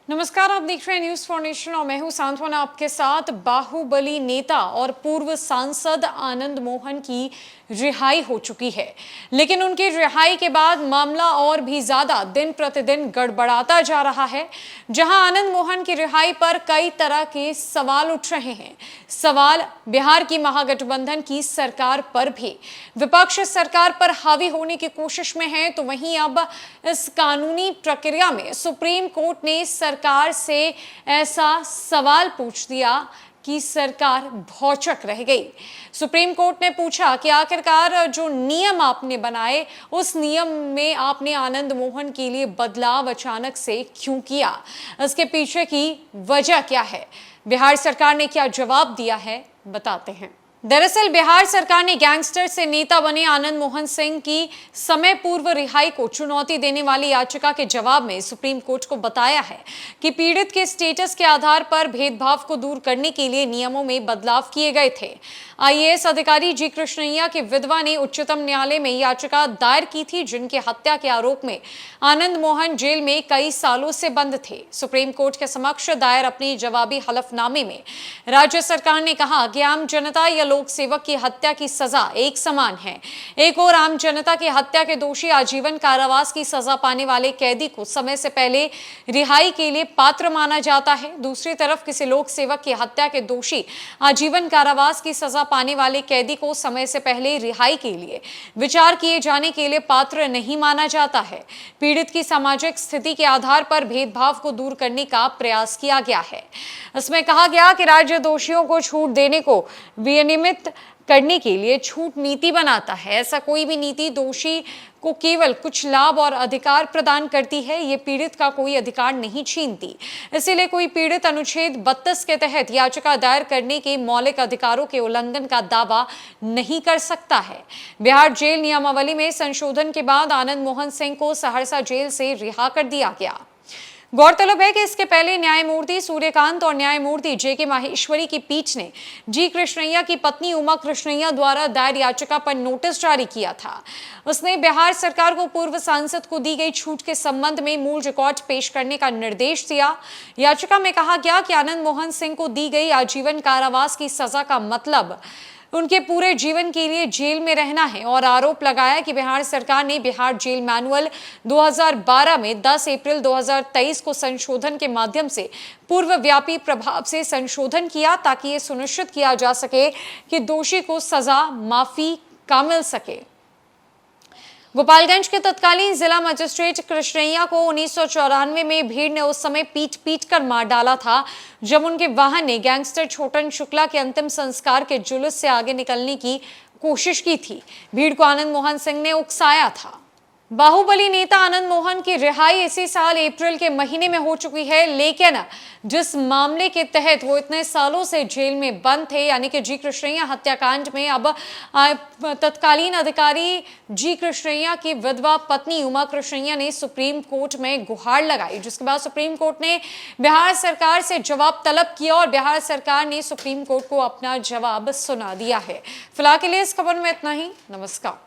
नमस्कार, आप देख रहे हैं न्यूज फॉर नेशन और मैं हूं सांत्वना आपके साथ। बाहुबली नेता और पूर्व सांसद आनंद मोहन की रिहाई हो चुकी है, लेकिन उनकी रिहाई के बाद मामला और भी ज्यादा दिन प्रतिदिन गड़बड़ाता जा रहा है। जहां आनंद मोहन की रिहाई पर कई तरह के सवाल उठ रहे हैं। सवाल बिहार की महागठबंधन की सरकार पर भी। विपक्ष सरकार पर हावी होने की कोशिश में है, तो वहीं अब इस कानूनी प्रक्रिया में सुप्रीम कोर्ट ने सरकार से ऐसा सवाल पूछ दिया कि सरकार भौचक रह गई। सुप्रीम कोर्ट ने पूछा कि आखिरकार जो नियम आपने बनाए, उस नियम में आपने आनंद मोहन के लिए बदलाव अचानक से क्यों किया? इसके पीछे की वजह क्या है? बिहार सरकार ने क्या जवाब दिया है, बताते हैं। दरअसल बिहार सरकार ने गैंगस्टर से नेता बने आनंद मोहन सिंह की समय पूर्व रिहाई को चुनौती देने वाली याचिका के जवाब में सुप्रीम कोर्ट को बताया है कि पीड़ित के स्टेटस के आधार पर भेदभाव को दूर करने के लिए नियमों में बदलाव किए गए थे। आईएएस अधिकारी जी कृष्णैया की विधवा ने उच्चतम न्यायालय में याचिका दायर की थी, जिनकी हत्या के आरोप में आनंद मोहन जेल में कई सालों से बंद थे। सुप्रीम कोर्ट के समक्ष दायर अपनी जवाबी हलफनामे में राज्य सरकार ने कहा कि आम जनता या लोक सेवक की हत्या की सजा एक समान है। एक और आम जनता की हत्या के दोषी आजीवन कारावास की सजा पाने वाले कैदी को समय से पहले रिहाई के लिए पात्र माना जाता है। दूसरी तरफ किसी लोक सेवक की हत्या के दोषी आजीवन कारावास की सजा पाने वाले कैदी को समय से पहले रिहाई के लिए विचार किए जाने के लिए पात्र नहीं माना जाता है। पीड़ित की सामाजिक स्थिति के आधार पर भेदभाव को दूर करने का प्रयास किया गया है। इसमें कहा गया कि राज्य दोषियों को छूट देने को विनियमित करने के लिए छूट नीति बनाता है। ऐसा कोई भी नीति दोषी को केवल कुछ लाभ और अधिकार प्रदान करती है, ये पीड़ित का कोई अधिकार नहीं छीनती। इसीलिए कोई पीड़ित अनुच्छेद 32 के तहत याचिका दायर करने के मौलिक अधिकारों के उल्लंघन का दावा नहीं कर सकता है। बिहार जेल नियमावली में संशोधन के बाद आनंद मोहन सिंह को सहरसा जेल से रिहा कर दिया गया। गौरतलब है कि इसके पहले न्यायमूर्ति सूर्यकांत और न्यायमूर्ति जेके माहेश्वरी की पीठ ने जी कृष्णैया की पत्नी उमा कृष्णैया द्वारा दायर याचिका पर नोटिस जारी किया था। उसने बिहार सरकार को पूर्व सांसद को दी गई छूट के संबंध में मूल रिकॉर्ड पेश करने का निर्देश दिया। याचिका में कहा गया कि आनंद मोहन सिंह को दी गई आजीवन कारावास की सजा का मतलब उनके पूरे जीवन के लिए जेल में रहना है, और आरोप लगाया कि बिहार सरकार ने बिहार जेल मैनुअल 2012 में 10 अप्रैल 2023 को संशोधन के माध्यम से पूर्वव्यापी प्रभाव से संशोधन किया, ताकि ये सुनिश्चित किया जा सके कि दोषी को सजा माफी का मिल सके। गोपालगंज के तत्कालीन जिला मजिस्ट्रेट कृष्णैया को 1994 में भीड़ ने उस समय पीट कर मार डाला था, जब उनके वाहन ने गैंगस्टर छोटन शुक्ला के अंतिम संस्कार के जुलूस से आगे निकलने की कोशिश की थी। भीड़ को आनंद मोहन सिंह ने उकसाया था। बाहुबली नेता आनंद मोहन की रिहाई इसी साल अप्रैल के महीने में हो चुकी है, लेकिन जिस मामले के तहत वो इतने सालों से जेल में बंद थे, यानी कि जी कृष्णैया हत्याकांड में, अब तत्कालीन अधिकारी जी कृष्णैया की विधवा पत्नी उमा कृष्णैया ने सुप्रीम कोर्ट में गुहार लगाई, जिसके बाद सुप्रीम कोर्ट ने बिहार सरकार से जवाब तलब किया और बिहार सरकार ने सुप्रीम कोर्ट को अपना जवाब सुना दिया है। फिलहाल के लिए इस खबर में इतना ही। नमस्कार।